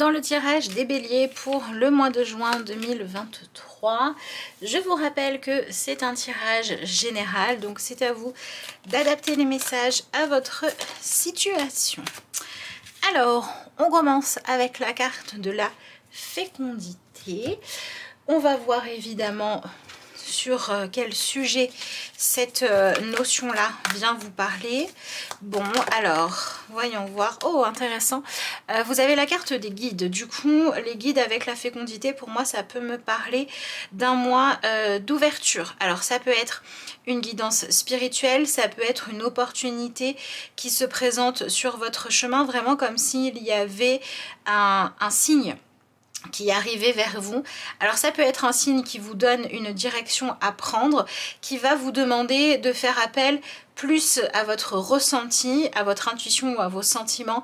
dans le tirage des béliers pour le mois de juin 2023. Je vous rappelle que c'est un tirage général, donc c'est à vous d'adapter les messages à votre situation. Alors, on commence avec la carte de la fécondité. On va voir évidemment sur quel sujet cette notion-là vient vous parler. Bon, alors, voyons voir. Oh, intéressant. Vous avez la carte des guides. Du coup, les guides avec la fécondité, pour moi, ça peut me parler d'un mois d'ouverture. Alors, ça peut être une guidance spirituelle, ça peut être une opportunité qui se présente sur votre chemin, vraiment comme s'il y avait un signe qui arrivait vers vous. Alors ça peut être un signe qui vous donne une direction à prendre, qui va vous demander de faire appel plus à votre ressenti, à votre intuition ou à vos sentiments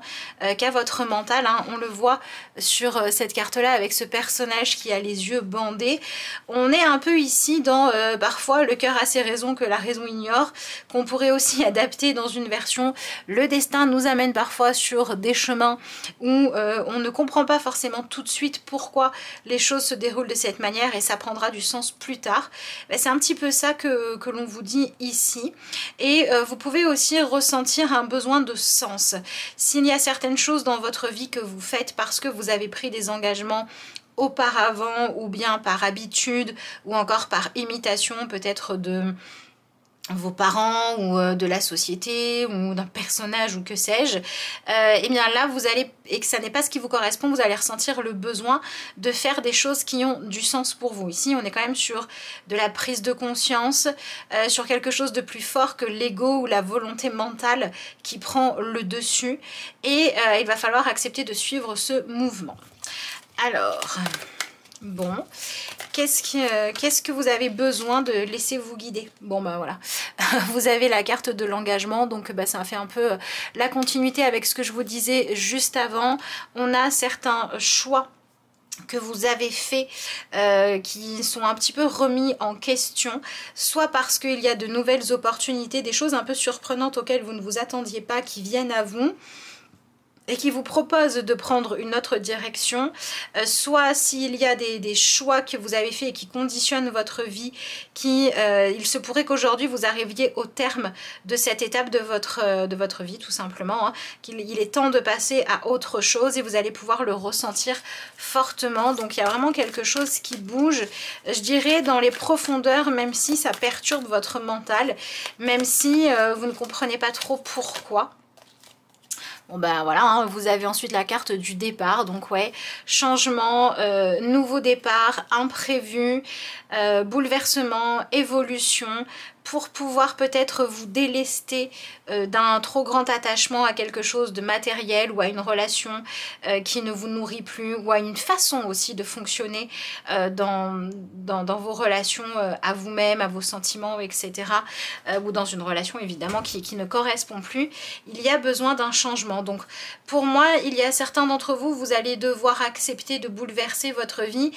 qu'à votre mental. Hein. On le voit sur cette carte-là avec ce personnage qui a les yeux bandés. On est un peu ici dans parfois le cœur a ses raisons que la raison ignore, qu'on pourrait aussi adapter dans une version. Le destin nous amène parfois sur des chemins où on ne comprend pas forcément tout de suite pourquoi les choses se déroulent de cette manière et ça prendra du sens plus tard. C'est un petit peu ça que l'on vous dit ici. Et vous pouvez aussi ressentir un besoin de sens. S'il y a certaines choses dans votre vie que vous faites parce que vous avez pris des engagements auparavant ou bien par habitude ou encore par imitation peut-être de vos parents ou de la société ou d'un personnage ou que sais-je, et bien là vous allez, et que ça n'est pas ce qui vous correspond, vous allez ressentir le besoin de faire des choses qui ont du sens pour vous. Ici on est quand même sur de la prise de conscience, sur quelque chose de plus fort que l'ego ou la volonté mentale qui prend le dessus, et il va falloir accepter de suivre ce mouvement. Alors, bon, qu'est-ce que vous avez besoin de laisser vous guider? Bon ben voilà, vous avez la carte de l'engagement, donc ça fait un peu la continuité avec ce que je vous disais juste avant. On a certains choix que vous avez fait qui sont un petit peu remis en question, soit parce qu'il y a de nouvelles opportunités, des choses un peu surprenantes auxquelles vous ne vous attendiez pas qui viennent à vous et qui vous propose de prendre une autre direction, soit s'il y a des choix que vous avez faits et qui conditionnent votre vie, il se pourrait qu'aujourd'hui vous arriviez au terme de cette étape de votre vie tout simplement, hein, qu'il est temps de passer à autre chose et vous allez pouvoir le ressentir fortement. Donc il y a vraiment quelque chose qui bouge, je dirais dans les profondeurs, même si ça perturbe votre mental, même si vous ne comprenez pas trop pourquoi. Bon ben voilà, hein, vous avez ensuite la carte du départ, donc ouais, changement, nouveau départ, imprévu, bouleversement, évolution, pour pouvoir peut-être vous délester d'un trop grand attachement à quelque chose de matériel ou à une relation qui ne vous nourrit plus, ou à une façon aussi de fonctionner dans vos relations à vous-même, à vos sentiments, etc. Ou dans une relation évidemment qui ne correspond plus. Il y a besoin d'un changement. Donc pour moi, il y a certains d'entre vous, vous allez devoir accepter de bouleverser votre vie,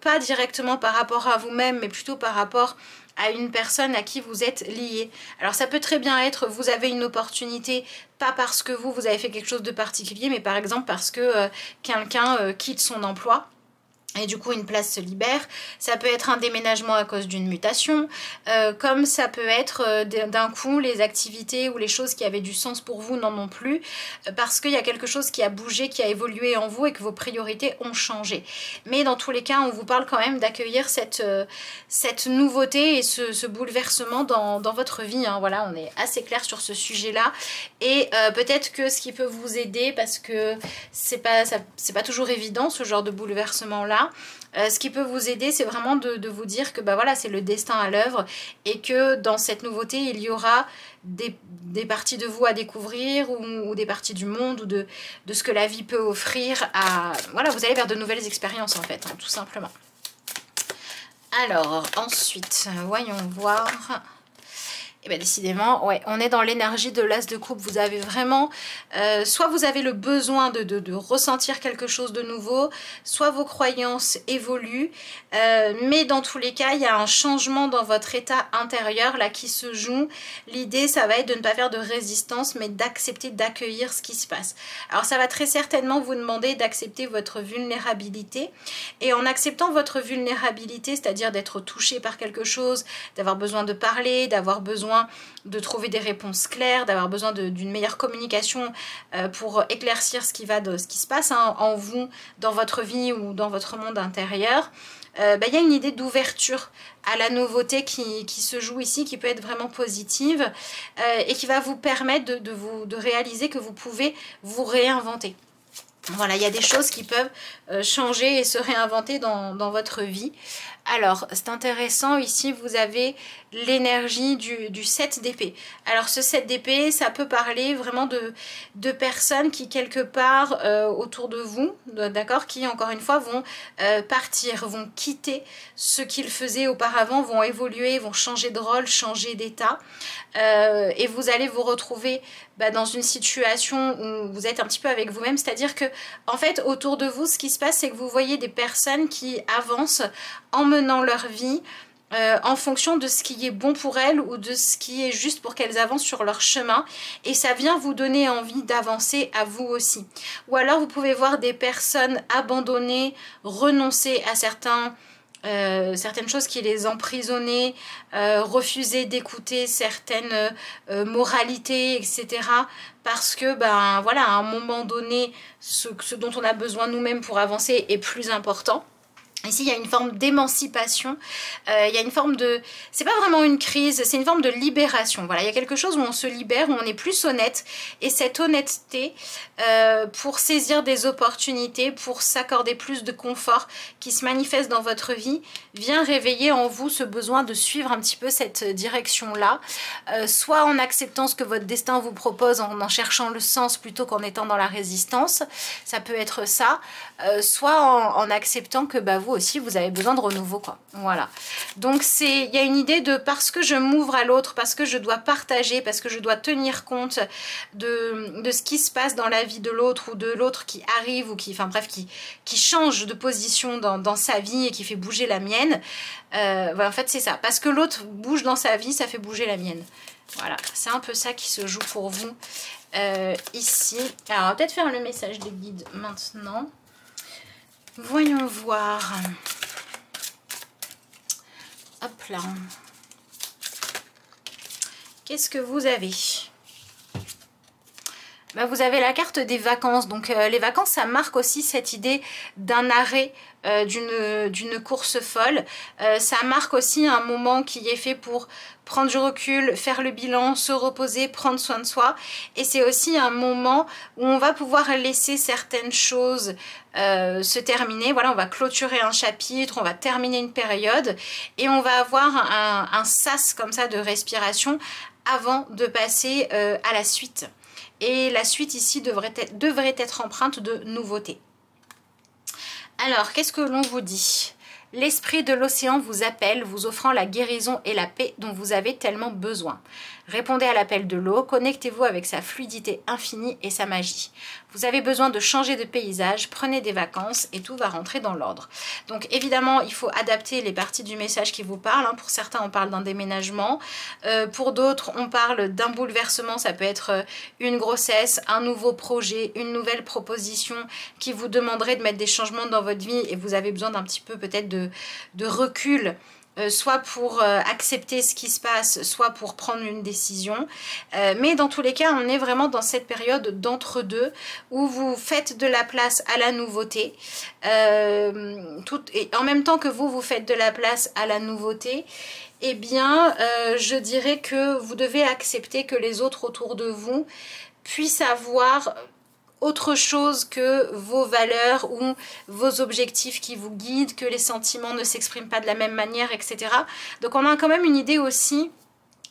pas directement par rapport à vous-même, mais plutôt par rapport à une personne à qui vous êtes lié. Alors ça peut très bien être, vous avez une opportunité, pas parce que vous avez fait quelque chose de particulier, mais par exemple parce que quelqu'un quitte son emploi. Et du coup une place se libère. Ça peut être un déménagement à cause d'une mutation, comme ça peut être d'un coup les activités ou les choses qui avaient du sens pour vous n'en ont plus, parce qu'il y a quelque chose qui a bougé, qui a évolué en vous et que vos priorités ont changé. Mais dans tous les cas on vous parle quand même d'accueillir cette nouveauté et ce bouleversement dans votre vie, hein. Voilà, on est assez clair sur ce sujet là, et peut-être que ce qui peut vous aider, parce que c'est pas toujours évident ce genre de bouleversement là, ce qui peut vous aider, c'est vraiment de vous dire que voilà, c'est le destin à l'œuvre et que dans cette nouveauté, il y aura des parties de vous à découvrir, ou des parties du monde, ou de ce que la vie peut offrir. Voilà, vous allez vers de nouvelles expériences en fait, hein, tout simplement. Alors, ensuite, voyons voir. Et bien décidément, ouais, on est dans l'énergie de l'as de coupe. Vous avez vraiment, soit vous avez le besoin de ressentir quelque chose de nouveau, soit vos croyances évoluent. Mais dans tous les cas, il y a un changement dans votre état intérieur là qui se joue. L'idée, ça va être de ne pas faire de résistance, mais d'accepter, d'accueillir ce qui se passe. Alors ça va très certainement vous demander d'accepter votre vulnérabilité. Et en acceptant votre vulnérabilité, c'est-à-dire d'être touché par quelque chose, d'avoir besoin de parler, d'avoir besoin de trouver des réponses claires, d'avoir besoin d'une meilleure communication pour éclaircir ce qui se passe hein, en vous, dans votre vie ou dans votre monde intérieur. Y a une idée d'ouverture à la nouveauté qui se joue ici, qui peut être vraiment positive et qui va vous permettre de réaliser que vous pouvez vous réinventer. Voilà, il y a des choses qui peuvent changer et se réinventer dans votre vie. Alors, c'est intéressant, ici, vous avez l'énergie du 7 d'épée. Alors, ce 7 d'épée, ça peut parler vraiment de personnes qui, quelque part, autour de vous, d'accord, qui, encore une fois, vont partir, vont quitter ce qu'ils faisaient auparavant, vont évoluer, vont changer de rôle, changer d'état. Et vous allez vous retrouver dans une situation où vous êtes un petit peu avec vous-même, c'est-à-dire que en fait autour de vous ce qui se passe c'est que vous voyez des personnes qui avancent en menant leur vie en fonction de ce qui est bon pour elles ou de ce qui est juste pour qu'elles avancent sur leur chemin et ça vient vous donner envie d'avancer à vous aussi. Ou alors vous pouvez voir des personnes abandonner, renoncer à certaines choses qui les emprisonnaient, refuser d'écouter certaines moralités, etc. Parce que, voilà, à un moment donné, ce dont on a besoin nous-mêmes pour avancer est plus important. Ici, il y a une forme d'émancipation, il y a une forme de... C'est pas vraiment une crise, c'est une forme de libération. Voilà, il y a quelque chose où on se libère, où on est plus honnête. Et cette honnêteté, pour saisir des opportunités, pour s'accorder plus de confort qui se manifeste dans votre vie, vient réveiller en vous ce besoin de suivre un petit peu cette direction-là. Soit en acceptant ce que votre destin vous propose, en cherchant le sens plutôt qu'en étant dans la résistance. Ça peut être ça. Soit en acceptant que vous aussi vous avez besoin de renouveau quoi. Voilà, donc il y a une idée de parce que je m'ouvre à l'autre, parce que je dois partager, parce que je dois tenir compte de ce qui se passe dans la vie de l'autre ou de l'autre qui arrive ou qui, enfin bref, qui change de position dans sa vie et qui fait bouger la mienne. En fait c'est ça, parce que l'autre bouge dans sa vie, ça fait bouger la mienne. Voilà, c'est un peu ça qui se joue pour vous ici. Alors on va peut-être faire le message des guides maintenant. Voyons voir. Hop là. Qu'est-ce que vous avez? Vous avez la carte des vacances. Donc les vacances, ça marque aussi cette idée d'un arrêt d'une course folle. Ça marque aussi un moment qui est fait pour prendre du recul, faire le bilan, se reposer, prendre soin de soi. Et c'est aussi un moment où on va pouvoir laisser certaines choses se terminer. Voilà, on va clôturer un chapitre, on va terminer une période et on va avoir un sas comme ça de respiration avant de passer à la suite. Et la suite ici devrait être empreinte de nouveautés. Alors, qu'est-ce que l'on vous dit? L'esprit de l'océan vous appelle, vous offrant la guérison et la paix dont vous avez tellement besoin. Répondez à l'appel de l'eau, connectez-vous avec sa fluidité infinie et sa magie. Vous avez besoin de changer de paysage, prenez des vacances et tout va rentrer dans l'ordre. Donc évidemment, il faut adapter les parties du message qui vous parlent. Hein. Pour certains, on parle d'un déménagement. Pour d'autres, on parle d'un bouleversement. Ça peut être une grossesse, un nouveau projet, une nouvelle proposition qui vous demanderait de mettre des changements dans votre vie et vous avez besoin d'un petit peu peut-être de recul. Soit pour accepter ce qui se passe, soit pour prendre une décision. Mais dans tous les cas, on est vraiment dans cette période d'entre-deux où vous faites de la place à la nouveauté. Et en même temps que vous faites de la place à la nouveauté, eh bien, je dirais que vous devez accepter que les autres autour de vous puissent avoir autre chose que vos valeurs ou vos objectifs qui vous guident, que les sentiments ne s'expriment pas de la même manière, etc. Donc on a quand même une idée aussi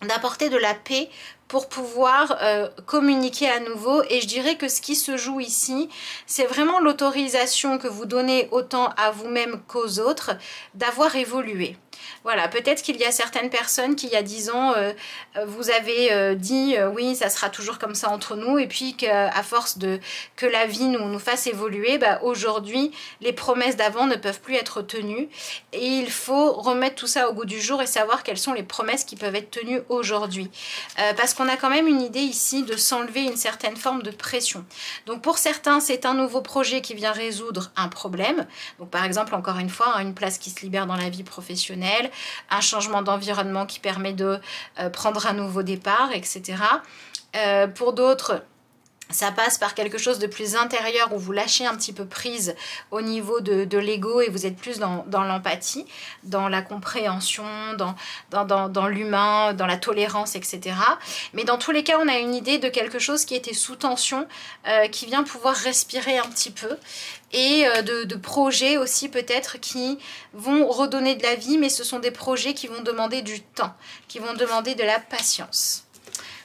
d'apporter de la paix pour pouvoir communiquer à nouveau. Et je dirais que ce qui se joue ici, c'est vraiment l'autorisation que vous donnez autant à vous-même qu'aux autres d'avoir évolué. Voilà, peut-être qu'il y a certaines personnes qui, il y a 10 ans, vous avez dit oui, ça sera toujours comme ça entre nous, et puis qu'à force que la vie nous fasse évoluer, bah, aujourd'hui, les promesses d'avant ne peuvent plus être tenues. Et il faut remettre tout ça au goût du jour et savoir quelles sont les promesses qui peuvent être tenues aujourd'hui. Parce qu'on a quand même une idée ici de s'enlever une certaine forme de pression. Donc pour certains, c'est un nouveau projet qui vient résoudre un problème. Donc par exemple, encore une fois, hein, une place qui se libère dans la vie professionnelle, un changement d'environnement qui permet de prendre un nouveau départ, etc. Pour d'autres, ça passe par quelque chose de plus intérieur où vous lâchez un petit peu prise au niveau de l'ego et vous êtes plus dans l'empathie, dans la compréhension, dans l'humain, dans la tolérance, etc. Mais dans tous les cas, on a une idée de quelque chose qui était sous tension, qui vient pouvoir respirer un petit peu, et de projets aussi peut-être qui vont redonner de la vie, mais ce sont des projets qui vont demander du temps, qui vont demander de la patience.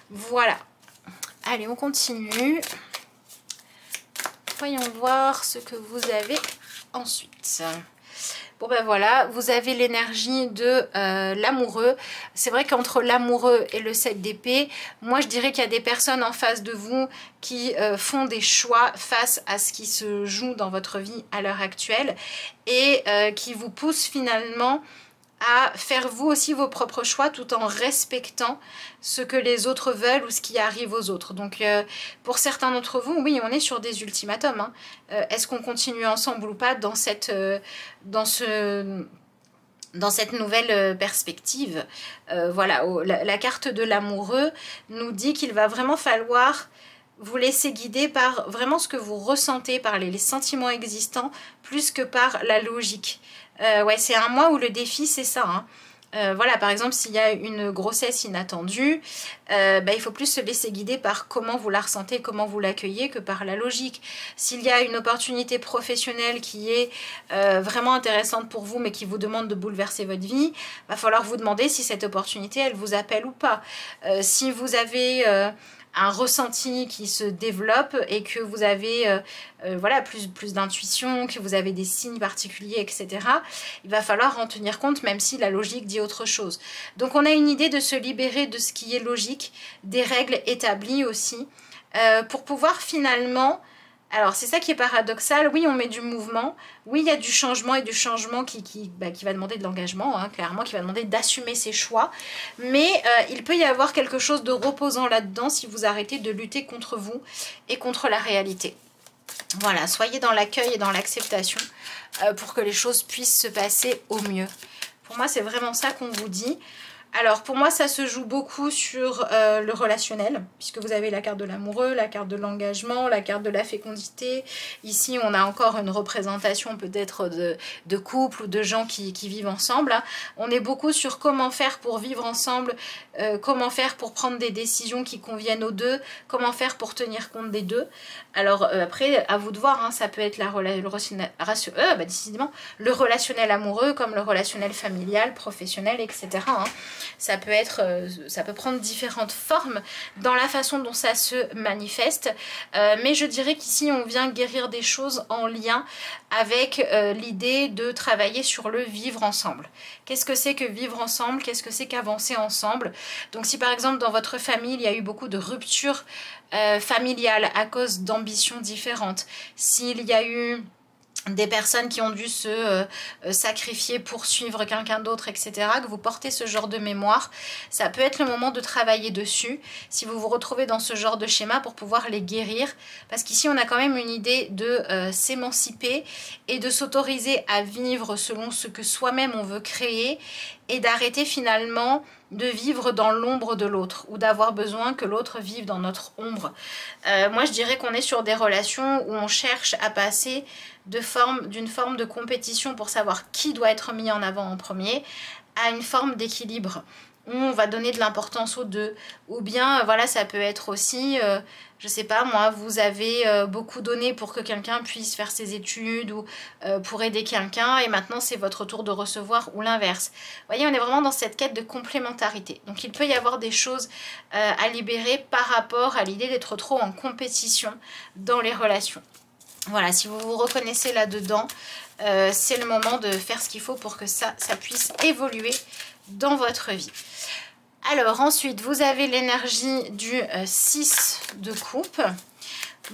Voilà. Allez, on continue. Voyons voir ce que vous avez ensuite. Bon ben voilà, vous avez l'énergie de l'amoureux. C'est vrai qu'entre l'amoureux et le 7 d'épée, moi je dirais qu'il y a des personnes en face de vous qui font des choix face à ce qui se joue dans votre vie à l'heure actuelle et qui vous poussent finalement à faire vous aussi vos propres choix tout en respectant ce que les autres veulent ou ce qui arrive aux autres. Donc pour certains d'entre vous, oui, on est sur des ultimatums. Hein. Est-ce qu'on continue ensemble ou pas dans cette nouvelle perspective? Voilà, la carte de l'amoureux nous dit qu'il va vraiment falloir vous laisser guider par vraiment ce que vous ressentez, par les sentiments existants, plus que par la logique. Ouais, c'est un mois où le défi, c'est ça. Hein. Voilà, par exemple, s'il y a une grossesse inattendue, il faut plus se laisser guider par comment vous la ressentez, comment vous l'accueillez, que par la logique. S'il y a une opportunité professionnelle qui est vraiment intéressante pour vous, mais qui vous demande de bouleverser votre vie, va falloir vous demander si cette opportunité, elle vous appelle ou pas. Si vous avez un ressenti qui se développe et que vous avez voilà, plus d'intuition, que vous avez des signes particuliers, etc. Il va falloir en tenir compte, même si la logique dit autre chose. Donc on a une idée de se libérer de ce qui est logique, des règles établies aussi, pour pouvoir finalement... Alors c'est ça qui est paradoxal, oui on met du mouvement, oui il y a du changement et du changement qui va demander de l'engagement, hein, clairement, qui va demander d'assumer ses choix, mais il peut y avoir quelque chose de reposant là-dedans si vous arrêtez de lutter contre vous et contre la réalité. Voilà, soyez dans l'accueil et dans l'acceptation pour que les choses puissent se passer au mieux. Pour moi c'est vraiment ça qu'on vous dit. Alors pour moi ça se joue beaucoup sur le relationnel, puisque vous avez la carte de l'amoureux, la carte de l'engagement, la carte de la fécondité. Ici on a encore une représentation peut-être de couple ou de gens qui vivent ensemble. On est beaucoup sur comment faire pour vivre ensemble, comment faire pour prendre des décisions qui conviennent aux deux, comment faire pour tenir compte des deux. Alors après à vous de voir, hein, ça peut être décidément, le relationnel amoureux comme le relationnel familial, professionnel, etc. Hein. Ça peut prendre différentes formes dans la façon dont ça se manifeste, mais je dirais qu'ici on vient guérir des choses en lien avec l'idée de travailler sur le vivre ensemble. Qu'est-ce que c'est que vivre ensemble? Qu'est-ce que c'est qu'avancer ensemble? Donc si par exemple dans votre famille il y a eu beaucoup de ruptures familiales à cause d'ambitions différentes, s'il y a eu des personnes qui ont dû se sacrifier pour suivre quelqu'un d'autre, etc., que vous portez ce genre de mémoire, ça peut être le moment de travailler dessus, si vous vous retrouvez dans ce genre de schéma, pour pouvoir les guérir, parce qu'ici on a quand même une idée de s'émanciper et de s'autoriser à vivre selon ce que soi-même on veut créer, et d'arrêter finalement de vivre dans l'ombre de l'autre, ou d'avoir besoin que l'autre vive dans notre ombre. Moi je dirais qu'on est sur des relations où on cherche à passer d'une forme de compétition pour savoir qui doit être mis en avant en premier, à une forme d'équilibre où on va donner de l'importance aux deux. Ou bien voilà, ça peut être aussi je sais pas moi, vous avez beaucoup donné pour que quelqu'un puisse faire ses études ou pour aider quelqu'un, et maintenant c'est votre tour de recevoir, ou l'inverse. Vous voyez, on est vraiment dans cette quête de complémentarité. Donc il peut y avoir des choses à libérer par rapport à l'idée d'être trop en compétition dans les relations. Voilà, si vous vous reconnaissez là-dedans, c'est le moment de faire ce qu'il faut pour que ça puisse évoluer dans votre vie. Alors ensuite, vous avez l'énergie du 6 de coupe.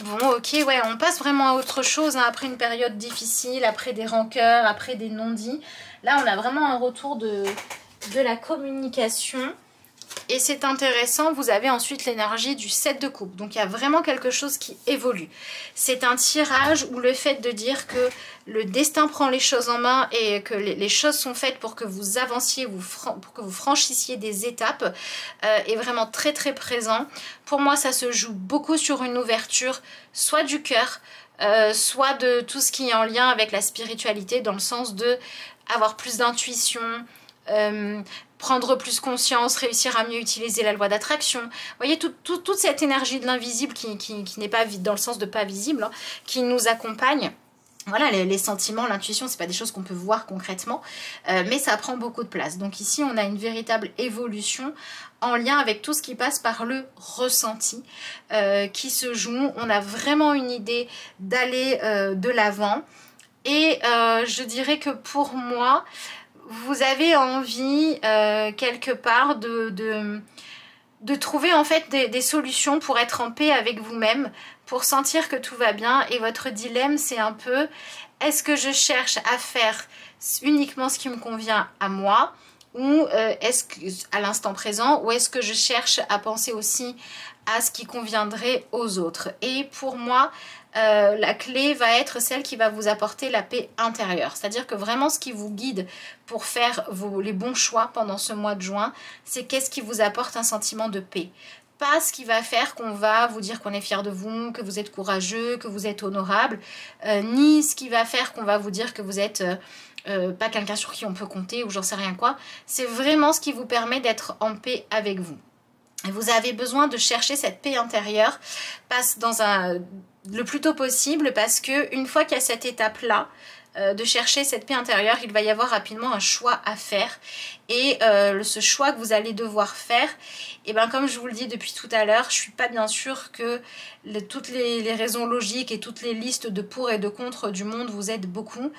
Bon, ok, ouais, on passe vraiment à autre chose, hein, après une période difficile, après des rancœurs, après des non-dits. Là, on a vraiment un retour de la communication. Et c'est intéressant, vous avez ensuite l'énergie du 7 de coupe. Donc il y a vraiment quelque chose qui évolue. C'est un tirage où le fait de dire que le destin prend les choses en main et que les choses sont faites pour que vous avanciez, pour que vous franchissiez des étapes, est vraiment très très présent. Pour moi, ça se joue beaucoup sur une ouverture, soit du cœur, soit de tout ce qui est en lien avec la spiritualité, dans le sens de avoir plus d'intuition, prendre plus conscience, réussir à mieux utiliser la loi d'attraction. Vous voyez, toute cette énergie de l'invisible qui n'est pas dans le sens de pas visible, hein, qui nous accompagne. Voilà, les sentiments, l'intuition, c'est pas des choses qu'on peut voir concrètement, mais ça prend beaucoup de place. Donc ici, on a une véritable évolution en lien avec tout ce qui passe par le ressenti qui se joue. On a vraiment une idée d'aller de l'avant. Et je dirais que pour moi, vous avez envie quelque part de trouver en fait des solutions pour être en paix avec vous-même, pour sentir que tout va bien. Et votre dilemme, c'est un peu, est-ce que je cherche à faire uniquement ce qui me convient à moi, ou est-ce que à l'instant présent, ou est-ce que je cherche à penser aussi à ce qui conviendrait aux autres? Et pour moi, la clé va être celle qui va vous apporter la paix intérieure. C'est-à-dire que vraiment ce qui vous guide pour faire les bons choix pendant ce mois de juin, c'est qu'est-ce qui vous apporte un sentiment de paix. Pas ce qui va faire qu'on va vous dire qu'on est fier de vous, que vous êtes courageux, que vous êtes honorable, ni ce qui va faire qu'on va vous dire que vous êtes pas quelqu'un sur qui on peut compter ou j'en sais rien quoi. C'est vraiment ce qui vous permet d'être en paix avec vous. Et vous avez besoin de chercher cette paix intérieure, passe le plus tôt possible, parce que une fois qu'il y a cette étape-là, de chercher cette paix intérieure, il va y avoir rapidement un choix à faire. Et ce choix que vous allez devoir faire, et ben comme je vous le dis depuis tout à l'heure, je suis pas bien sûre que toutes les raisons logiques et toutes les listes de pour et de contre du monde vous aident beaucoup,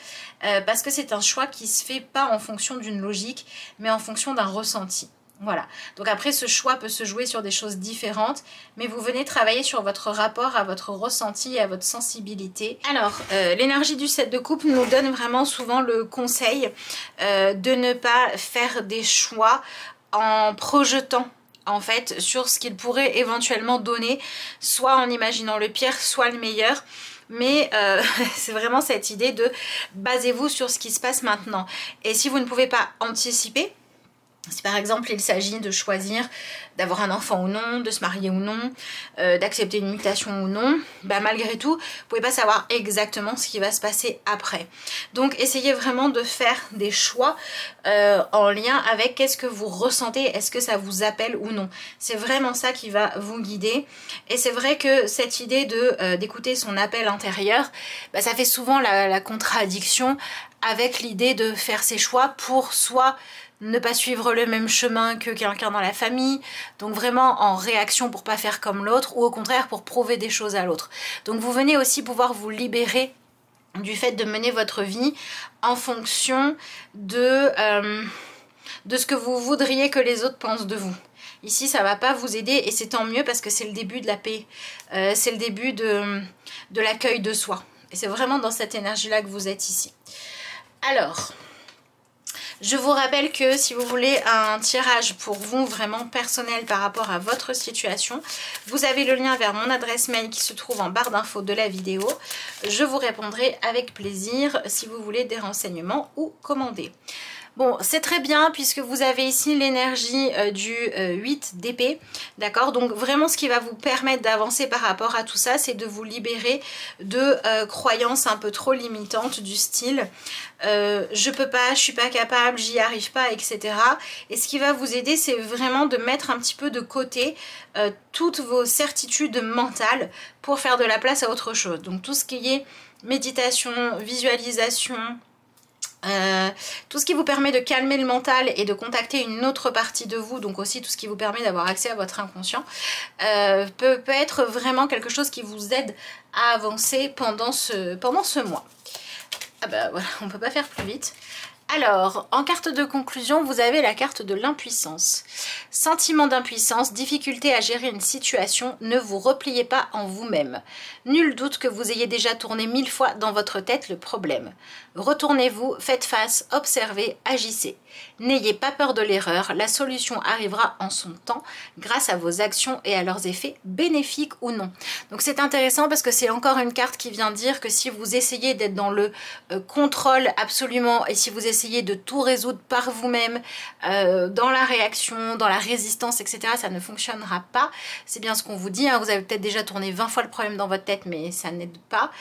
parce que c'est un choix qui se fait pas en fonction d'une logique, mais en fonction d'un ressenti. Voilà, donc après ce choix peut se jouer sur des choses différentes, mais vous venez travailler sur votre rapport à votre ressenti et à votre sensibilité. Alors, l'énergie du 7 de coupe nous donne vraiment souvent le conseil de ne pas faire des choix en projetant en fait sur ce qu'il pourrait éventuellement donner, soit en imaginant le pire, soit le meilleur. Mais c'est vraiment cette idée de basez-vous sur ce qui se passe maintenant. Et si vous ne pouvez pas anticiper, si par exemple il s'agit de choisir d'avoir un enfant ou non, de se marier ou non, d'accepter une mutation ou non, bah malgré tout, vous pouvez pas savoir exactement ce qui va se passer après. Donc essayez vraiment de faire des choix en lien avec qu'est-ce que vous ressentez, est-ce que ça vous appelle ou non. C'est vraiment ça qui va vous guider. Et c'est vrai que cette idée d'écouter son appel intérieur, bah, ça fait souvent la contradiction avec l'idée de faire ses choix pour soit ne pas suivre le même chemin que quelqu'un dans la famille, donc vraiment en réaction pour pas faire comme l'autre, ou au contraire pour prouver des choses à l'autre. Donc vous venez aussi pouvoir vous libérer du fait de mener votre vie en fonction de ce que vous voudriez que les autres pensent de vous. Ici ça va pas vous aider et c'est tant mieux parce que c'est le début de la paix, c'est le début de l'accueil de soi. Et c'est vraiment dans cette énergie là que vous êtes ici. Alors, je vous rappelle que si vous voulez un tirage pour vous vraiment personnel par rapport à votre situation, vous avez le lien vers mon adresse mail qui se trouve en barre d'infos de la vidéo. Je vous répondrai avec plaisir si vous voulez des renseignements ou commander. Bon, c'est très bien puisque vous avez ici l'énergie du 8 d'épée, d'accord? Donc vraiment ce qui va vous permettre d'avancer par rapport à tout ça, c'est de vous libérer de croyances un peu trop limitantes du style je peux pas, je suis pas capable, j'y arrive pas, etc. Et ce qui va vous aider, c'est vraiment de mettre un petit peu de côté toutes vos certitudes mentales pour faire de la place à autre chose. Donc tout ce qui est méditation, visualisation, tout ce qui vous permet de calmer le mental et de contacter une autre partie de vous, donc aussi tout ce qui vous permet d'avoir accès à votre inconscient, peut être vraiment quelque chose qui vous aide à avancer pendant ce mois. Ah bah voilà, on peut pas faire plus vite. Alors, en carte de conclusion, vous avez la carte de l'impuissance. Sentiment d'impuissance, difficulté à gérer une situation, ne vous repliez pas en vous-même. Nul doute que vous ayez déjà tourné 1000 fois dans votre tête le problème. Retournez-vous, faites face, observez, agissez. N'ayez pas peur de l'erreur, la solution arrivera en son temps grâce à vos actions et à leurs effets, bénéfiques ou non. Donc c'est intéressant parce que c'est encore une carte qui vient dire que si vous essayez d'être dans le contrôle absolument et si vous essayez de tout résoudre par vous-même, dans la réaction, dans la résistance, etc., ça ne fonctionnera pas. C'est bien ce qu'on vous dit, hein. Vous avez peut-être déjà tourné 20 fois le problème dans votre tête, mais ça n'aide pas.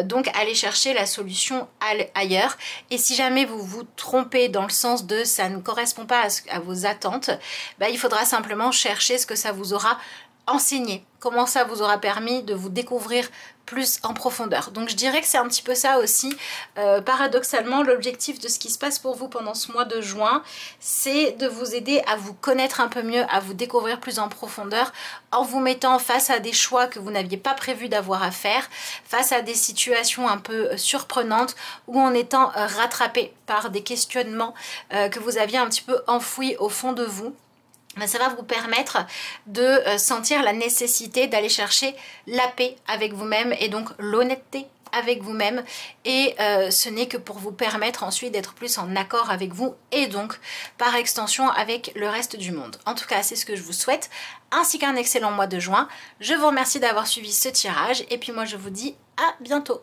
Donc allez chercher la solution ailleurs. Et si jamais vous vous trompez dans le sens de ça ne correspond pas à vos attentes, bah, il faudra simplement chercher ce que ça vous aura enseigné, comment ça vous aura permis de vous découvrir plus en profondeur. Donc je dirais que c'est un petit peu ça aussi, paradoxalement, l'objectif de ce qui se passe pour vous pendant ce mois de juin, c'est de vous aider à vous connaître un peu mieux, à vous découvrir plus en profondeur, en vous mettant face à des choix que vous n'aviez pas prévu d'avoir à faire, face à des situations un peu surprenantes, ou en étant rattrapé par des questionnements que vous aviez un petit peu enfouis au fond de vous. Ça va vous permettre de sentir la nécessité d'aller chercher la paix avec vous-même et donc l'honnêteté avec vous-même, et ce n'est que pour vous permettre ensuite d'être plus en accord avec vous et donc par extension avec le reste du monde. En tout cas, c'est ce que je vous souhaite, ainsi qu'un excellent mois de juin. Je vous remercie d'avoir suivi ce tirage et puis moi je vous dis à bientôt.